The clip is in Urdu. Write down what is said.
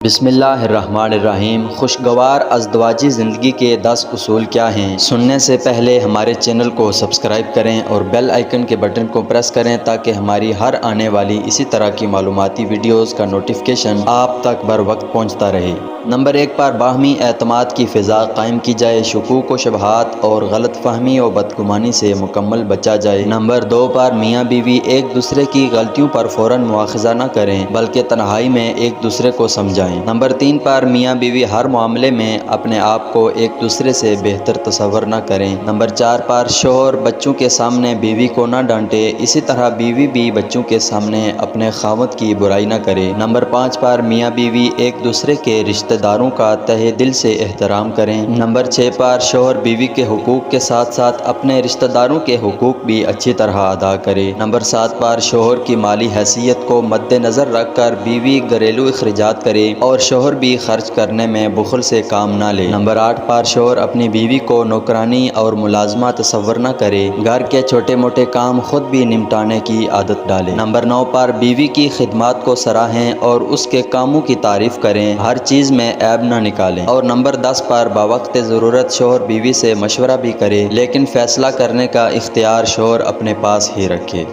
بسم اللہ الرحمن الرحیم۔ خوشگوار ازدواجی زندگی کے 10 اصول کیا ہیں؟ سننے سے پہلے ہمارے چینل کو سبسکرائب کریں اور بیل آئیکن کے بٹن کو پریس کریں تاکہ ہماری ہر آنے والی اسی طرح کی معلوماتی ویڈیوز کا نوٹیفیکیشن آپ تک بر وقت پہنچتا رہے۔ نمبر 1 پر باہمی اعتماد کی فضا قائم کی جائے، شکوک و شبہات اور غلط فہمی و بدگمانی سے مکمل بچا جائے۔ نمبر 2 پر میاں بیوی ایک دوسرے کی غلطیوں پر فوراً مواخذہ نہ کریں بلکہ تنہائی میں ایک دوسرے کو سمجھائیں۔ نمبر 3 پر میاں بیوی ہر معاملے میں اپنے آپ کو ایک دوسرے سے بہتر تصور نہ کریں۔ نمبر 4 پر شوہر بچوں کے سامنے بیوی کو نہ ڈانٹے، اسی طرح بیوی بھی بچوں کے سامنے اپنے خاوند کی برائی نہ کرے۔ نمبر 5 پر میاں بیوی ایک دوسرے کے رشتہ داروں کا تہہ دل سے احترام کریں۔ نمبر 6 پر شوہر بیوی کے حقوق کے ساتھ ساتھ اپنے رشتہ داروں کے حقوق بھی اچھی طرح ادا کرے۔ نمبر 7 پر شوہر کی مالی حیثیت کو مد نظر رکھ کر بیوی گھریلو اخراجات کرے اور شوہر بھی خرچ کرنے میں بخل سے کام نہ لے۔ نمبر 8 پر شوہر اپنی بیوی کو نوکرانی اور ملازمہ تصور نہ کرے، گھر کے چھوٹے موٹے کام خود بھی نمٹانے کی عادت ڈالے۔ نمبر 9 پر بیوی کی خدمات کو سراہیں اور اس کے کاموں کی تعریف کریں، ہر چیز میں عیب نہ نکالیں۔ اور نمبر 10 پر بوقت ضرورت شوہر بیوی سے مشورہ بھی کرے لیکن فیصلہ کرنے کا اختیار شوہر اپنے پاس ہی رکھے۔